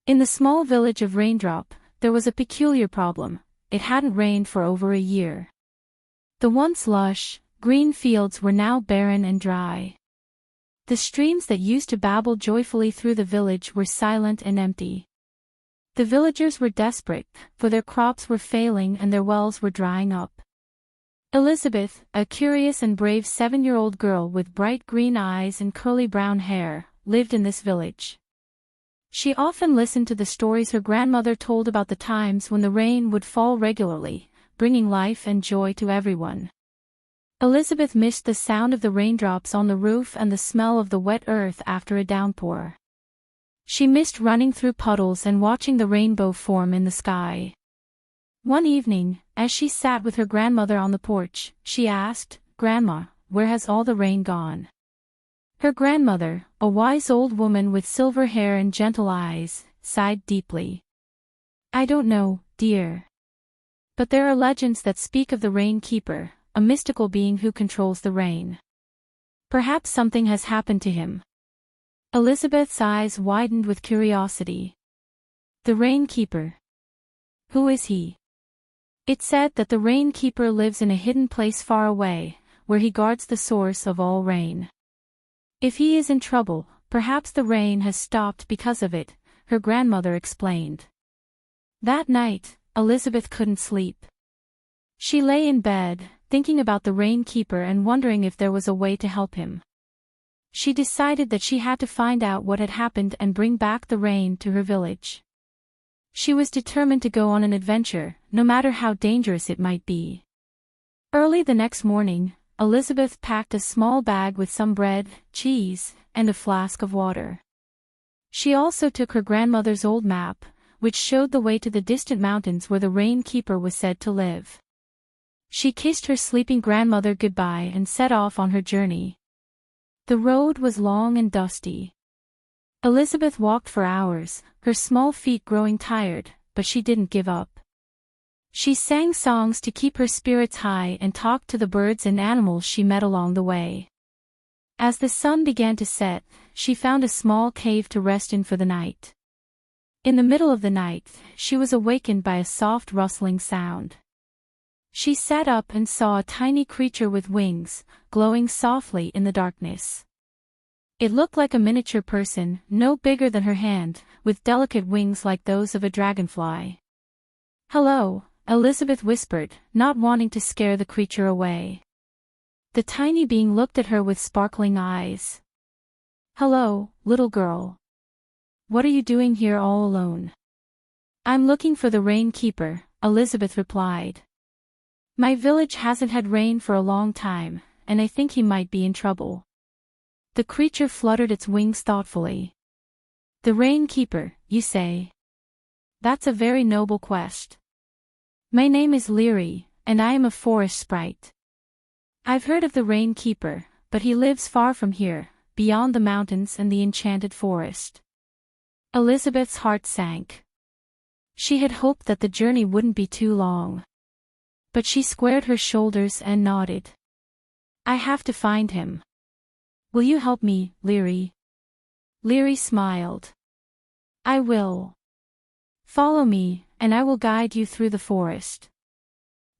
In the small village of Raindrop, there was a peculiar problem. It hadn't rained for over a year. The once lush, green fields were now barren and dry. The streams that used to babble joyfully through the village were silent and empty. The villagers were desperate, for their crops were failing and their wells were drying up. Elizabeth, a curious and brave 7-year-old girl with bright green eyes and curly brown hair, lived in this village. She often listened to the stories her grandmother told about the times when the rain would fall regularly, bringing life and joy to everyone. Elizabeth missed the sound of the raindrops on the roof and the smell of the wet earth after a downpour. She missed running through puddles and watching the rainbow form in the sky. One evening, as she sat with her grandmother on the porch, she asked, "Grandma, where has all the rain gone?" Her grandmother, a wise old woman with silver hair and gentle eyes, sighed deeply. "I don't know, dear. But there are legends that speak of the rain keeper, a mystical being who controls the rain. Perhaps something has happened to him." Elizabeth's eyes widened with curiosity. The rain keeper. Who is he? It said that the rain keeper lives in a hidden place far away, where he guards the source of all rain. If he is in trouble, perhaps the rain has stopped because of it, her grandmother explained. That night, Elizabeth couldn't sleep. She lay in bed, thinking about the rain keeper and wondering if there was a way to help him. She decided that she had to find out what had happened and bring back the rain to her village. She was determined to go on an adventure, no matter how dangerous it might be. Early the next morning, Elizabeth packed a small bag with some bread, cheese, and a flask of water. She also took her grandmother's old map, which showed the way to the distant mountains where the rain keeper was said to live. She kissed her sleeping grandmother goodbye and set off on her journey. The road was long and dusty. Elizabeth walked for hours, her small feet growing tired, but she didn't give up. She sang songs to keep her spirits high and talked to the birds and animals she met along the way. As the sun began to set, she found a small cave to rest in for the night. In the middle of the night, she was awakened by a soft rustling sound. She sat up and saw a tiny creature with wings, glowing softly in the darkness. It looked like a miniature person, no bigger than her hand, with delicate wings like those of a dragonfly. "Hello," Elizabeth whispered, not wanting to scare the creature away. The tiny being looked at her with sparkling eyes. "Hello, little girl. What are you doing here all alone?" "I'm looking for the rain keeper," Elizabeth replied. "My village hasn't had rain for a long time, and I think he might be in trouble." The creature fluttered its wings thoughtfully. "The rain keeper, you say? That's a very noble quest. My name is Liri, and I am a forest sprite. I've heard of the rain keeper, but he lives far from here, beyond the mountains and the enchanted forest." Elizabeth's heart sank. She had hoped that the journey wouldn't be too long. But she squared her shoulders and nodded. "I have to find him. Will you help me, Liri?" Liri smiled. "I will. Follow me, and I will guide you through the forest."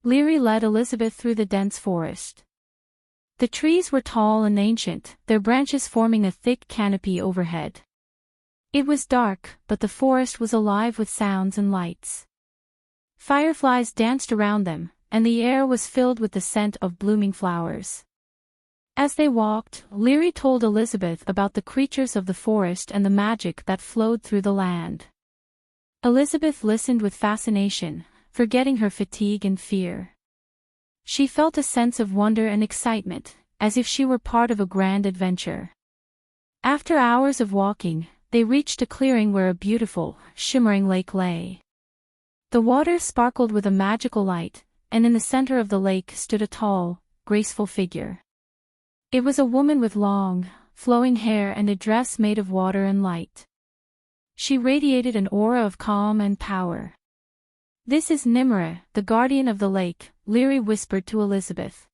Liri led Elizabeth through the dense forest. The trees were tall and ancient, their branches forming a thick canopy overhead. It was dark, but the forest was alive with sounds and lights. Fireflies danced around them, and the air was filled with the scent of blooming flowers. As they walked, Liri told Elizabeth about the creatures of the forest and the magic that flowed through the land. Elizabeth listened with fascination, forgetting her fatigue and fear. She felt a sense of wonder and excitement, as if she were part of a grand adventure. After hours of walking, they reached a clearing where a beautiful, shimmering lake lay. The water sparkled with a magical light, and in the center of the lake stood a tall, graceful figure. It was a woman with long, flowing hair and a dress made of water and light. She radiated an aura of calm and power. "This is Nimra, the guardian of the lake," Liri whispered to Elizabeth.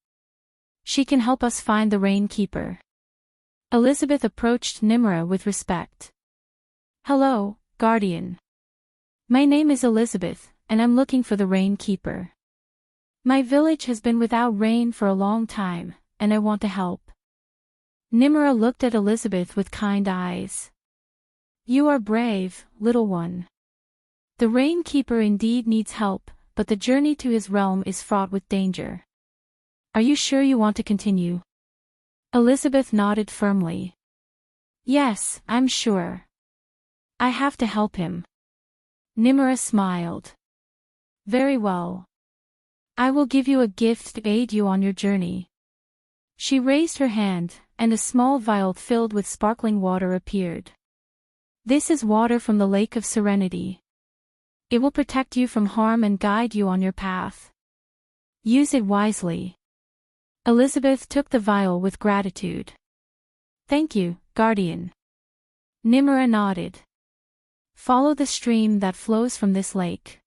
"She can help us find the rain keeper." Elizabeth approached Nimra with respect. "Hello, guardian. My name is Elizabeth, and I'm looking for the rain keeper. My village has been without rain for a long time, and I want to help. Nimra looked at Elizabeth with kind eyes. You are brave, little one. The rain keeper indeed needs help, but the journey to his realm is fraught with danger. Are you sure you want to continue? Elizabeth nodded firmly. Yes, I'm sure. I have to help him. Nimra smiled. Very well. I will give you a gift to aid you on your journey. She raised her hand, and a small vial filled with sparkling water appeared. This is water from the Lake of Serenity. It will protect you from harm and guide you on your path. Use it wisely. Elizabeth took the vial with gratitude. Thank you, guardian. Nimra nodded. Follow the stream that flows from this lake.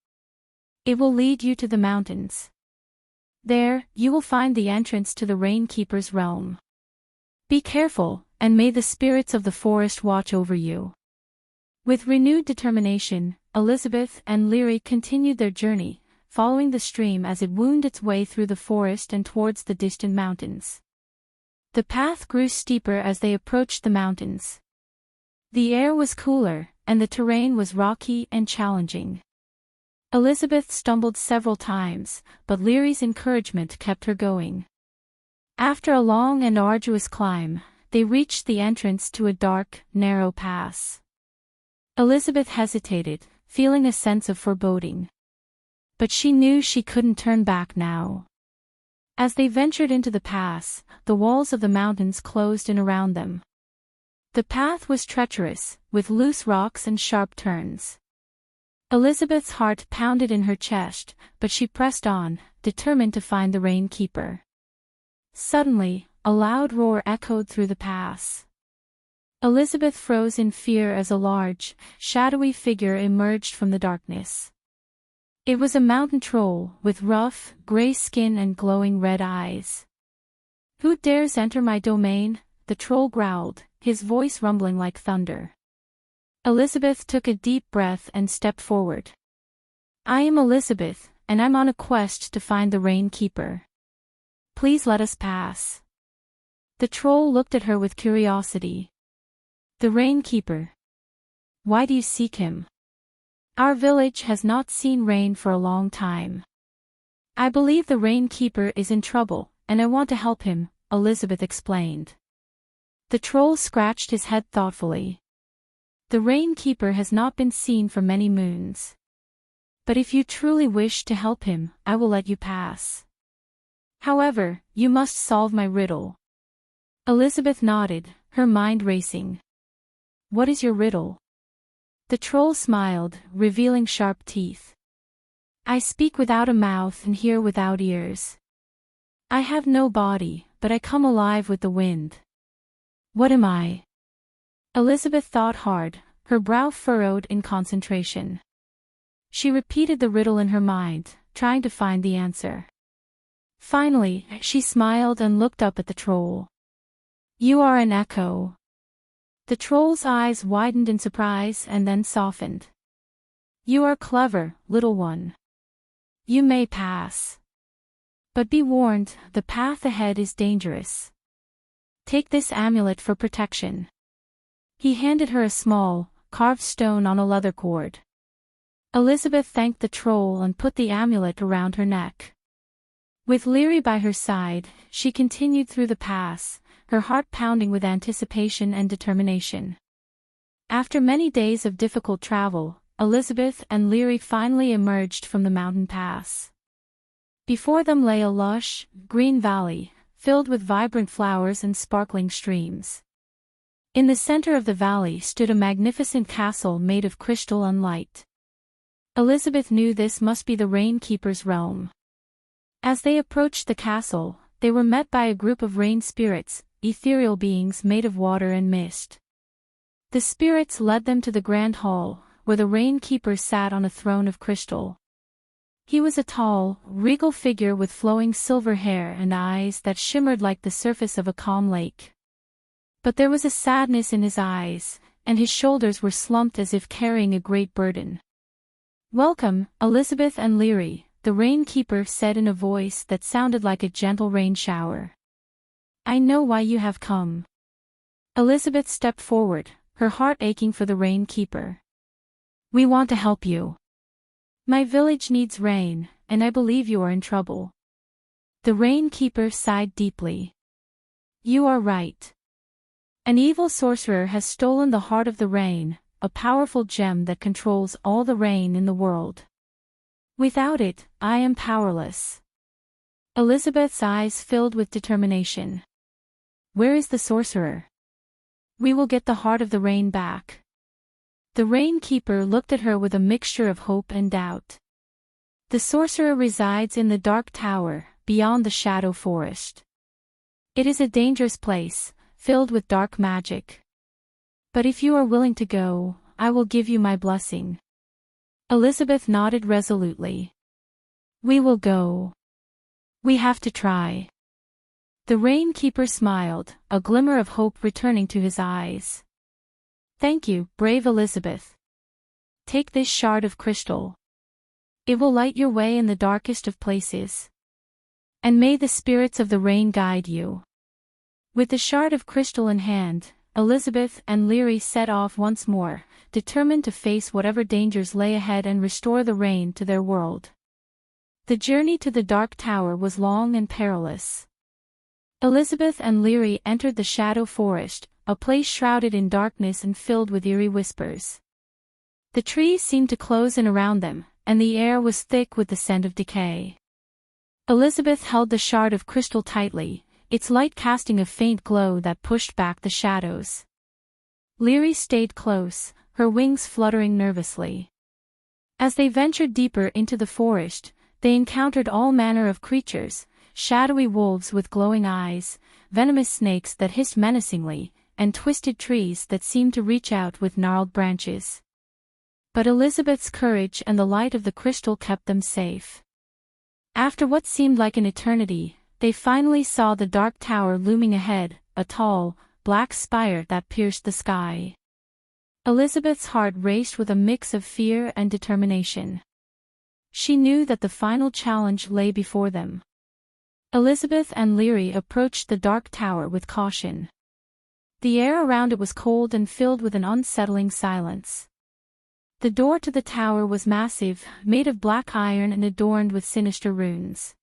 It will lead you to the mountains. There, you will find the entrance to the rain keeper's realm. Be careful, and may the spirits of the forest watch over you. With renewed determination, Elizabeth and Liri continued their journey, following the stream as it wound its way through the forest and towards the distant mountains. The path grew steeper as they approached the mountains. The air was cooler, and the terrain was rocky and challenging. Elizabeth stumbled several times, but Liri's encouragement kept her going. After a long and arduous climb, they reached the entrance to a dark, narrow pass. Elizabeth hesitated, feeling a sense of foreboding. But she knew she couldn't turn back now. As they ventured into the pass, the walls of the mountains closed in around them. The path was treacherous, with loose rocks and sharp turns. Elizabeth's heart pounded in her chest, but she pressed on, determined to find the rain keeper. Suddenly, a loud roar echoed through the pass. Elizabeth froze in fear as a large, shadowy figure emerged from the darkness. It was a mountain troll, with rough, gray skin and glowing red eyes. Who dares enter my domain? The troll growled, his voice rumbling like thunder. Elizabeth took a deep breath and stepped forward. I am Elizabeth, and I'm on a quest to find the rain keeper. Please let us pass. The troll looked at her with curiosity. The rain keeper. Why do you seek him? Our village has not seen rain for a long time. I believe the rain keeper is in trouble, and I want to help him, Elizabeth explained. The troll scratched his head thoughtfully. The rain keeper has not been seen for many moons. But if you truly wish to help him, I will let you pass. However, you must solve my riddle. Elizabeth nodded, her mind racing. What is your riddle? The troll smiled, revealing sharp teeth. I speak without a mouth and hear without ears. I have no body, but I come alive with the wind. What am I? Elizabeth thought hard, her brow furrowed in concentration. She repeated the riddle in her mind, trying to find the answer. Finally, she smiled and looked up at the troll. You are an echo. The troll's eyes widened in surprise and then softened. You are clever, little one. You may pass. But be warned, the path ahead is dangerous. Take this amulet for protection. He handed her a small, carved stone on a leather cord. Elizabeth thanked the troll and put the amulet around her neck. With Liri by her side, she continued through the pass, her heart pounding with anticipation and determination. After many days of difficult travel, Elizabeth and Liri finally emerged from the mountain pass. Before them lay a lush, green valley, filled with vibrant flowers and sparkling streams. In the center of the valley stood a magnificent castle made of crystal and light. Elizabeth knew this must be the rain keeper's realm. As they approached the castle, they were met by a group of rain spirits, ethereal beings made of water and mist. The spirits led them to the grand hall, where the rain keeper sat on a throne of crystal. He was a tall, regal figure with flowing silver hair and eyes that shimmered like the surface of a calm lake. But there was a sadness in his eyes, and his shoulders were slumped as if carrying a great burden. "Welcome, Elizabeth and Liri," the rain-keeper said in a voice that sounded like a gentle rain shower. "I know why you have come." Elizabeth stepped forward, her heart aching for the rain-keeper. "We want to help you. My village needs rain, and I believe you are in trouble." The rain-keeper sighed deeply. "You are right. An evil sorcerer has stolen the heart of the rain, a powerful gem that controls all the rain in the world. Without it, I am powerless." Elizabeth's eyes filled with determination. "Where is the sorcerer? We will get the heart of the rain back." The rain-keeper looked at her with a mixture of hope and doubt. "The sorcerer resides in the Dark Tower, beyond the Shadow Forest. It is a dangerous place, filled with dark magic. But if you are willing to go, I will give you my blessing." Elizabeth nodded resolutely. "We will go. We have to try." The rain-keeper smiled, a glimmer of hope returning to his eyes. "Thank you, brave Elizabeth. Take this shard of crystal. It will light your way in the darkest of places. And may the spirits of the rain guide you." With the shard of crystal in hand, Elizabeth and Liri set off once more, determined to face whatever dangers lay ahead and restore the rain to their world. The journey to the Dark Tower was long and perilous. Elizabeth and Liri entered the Shadow Forest, a place shrouded in darkness and filled with eerie whispers. The trees seemed to close in around them, and the air was thick with the scent of decay. Elizabeth held the shard of crystal tightly, its light casting a faint glow that pushed back the shadows. Liri stayed close, her wings fluttering nervously. As they ventured deeper into the forest, they encountered all manner of creatures, shadowy wolves with glowing eyes, venomous snakes that hissed menacingly, and twisted trees that seemed to reach out with gnarled branches. But Elizabeth's courage and the light of the crystal kept them safe. After what seemed like an eternity, they finally saw the Dark Tower looming ahead, a tall, black spire that pierced the sky. Elizabeth's heart raced with a mix of fear and determination. She knew that the final challenge lay before them. Elizabeth and Liri approached the Dark Tower with caution. The air around it was cold and filled with an unsettling silence. The door to the tower was massive, made of black iron and adorned with sinister runes.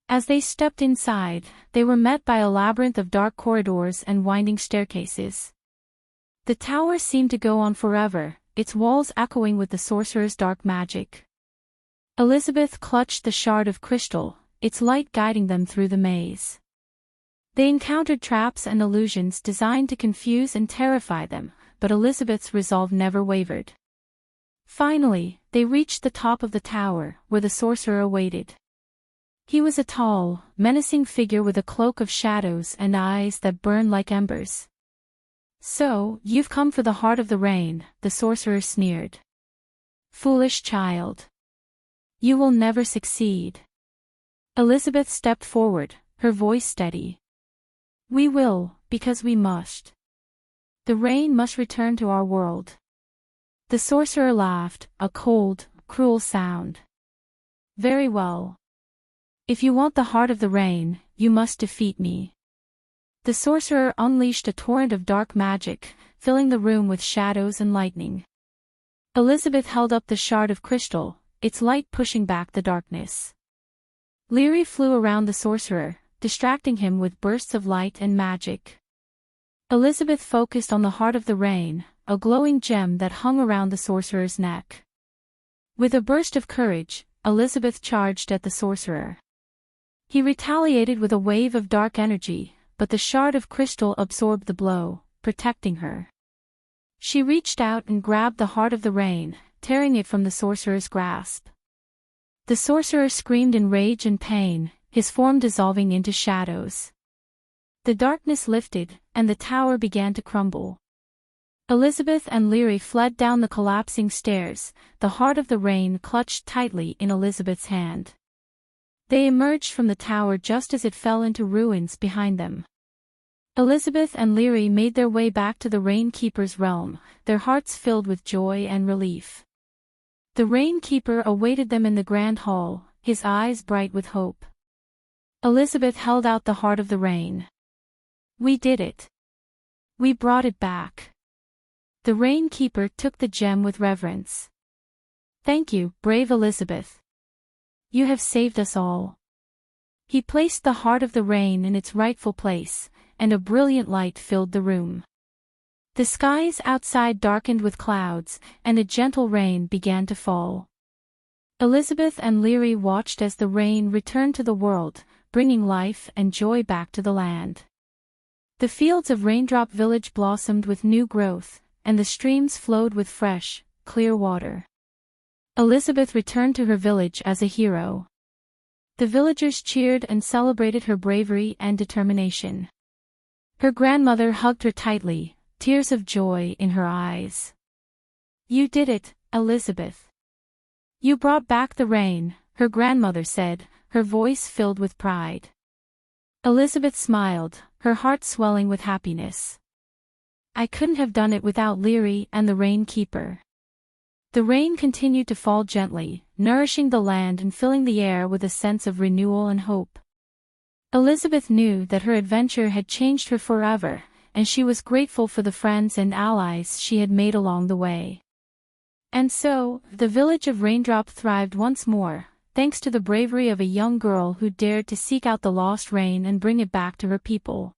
As they stepped inside, they were met by a labyrinth of dark corridors and winding staircases. The tower seemed to go on forever, its walls echoing with the sorcerer's dark magic. Elizabeth clutched the shard of crystal, its light guiding them through the maze. They encountered traps and illusions designed to confuse and terrify them, but Elizabeth's resolve never wavered. Finally, they reached the top of the tower, where the sorcerer awaited. He was a tall, menacing figure with a cloak of shadows and eyes that burned like embers. "So, you've come for the heart of the rain," the sorcerer sneered. "Foolish child. You will never succeed." Elizabeth stepped forward, her voice steady. "We will, because we must. The rain must return to our world." The sorcerer laughed, a cold, cruel sound. "Very well. If you want the heart of the rain, you must defeat me." The sorcerer unleashed a torrent of dark magic, filling the room with shadows and lightning. Elizabeth held up the shard of crystal, its light pushing back the darkness. Liri flew around the sorcerer, distracting him with bursts of light and magic. Elizabeth focused on the heart of the rain, a glowing gem that hung around the sorcerer's neck. With a burst of courage, Elizabeth charged at the sorcerer. He retaliated with a wave of dark energy, but the shard of crystal absorbed the blow, protecting her. She reached out and grabbed the heart of the rain, tearing it from the sorcerer's grasp. The sorcerer screamed in rage and pain, his form dissolving into shadows. The darkness lifted, and the tower began to crumble. Elizabeth and Liri fled down the collapsing stairs, the heart of the rain clutched tightly in Elizabeth's hand. They emerged from the tower just as it fell into ruins behind them. Elizabeth and Liri made their way back to the Rainkeeper's realm, their hearts filled with joy and relief. The Rainkeeper awaited them in the grand hall, his eyes bright with hope. Elizabeth held out the heart of the rain. "We did it. We brought it back." The Rainkeeper took the gem with reverence. "Thank you, brave Elizabeth. You have saved us all." He placed the heart of the rain in its rightful place, and a brilliant light filled the room. The skies outside darkened with clouds, and a gentle rain began to fall. Elizabeth and Liri watched as the rain returned to the world, bringing life and joy back to the land. The fields of Raindrop Village blossomed with new growth, and the streams flowed with fresh, clear water. Elizabeth returned to her village as a hero. The villagers cheered and celebrated her bravery and determination. Her grandmother hugged her tightly, tears of joy in her eyes. "You did it, Elizabeth. You brought back the rain," her grandmother said, her voice filled with pride. Elizabeth smiled, her heart swelling with happiness. "I couldn't have done it without Liri and the Rainkeeper." The rain continued to fall gently, nourishing the land and filling the air with a sense of renewal and hope. Elizabeth knew that her adventure had changed her forever, and she was grateful for the friends and allies she had made along the way. And so, the village of Raindrop thrived once more, thanks to the bravery of a young girl who dared to seek out the lost rain and bring it back to her people.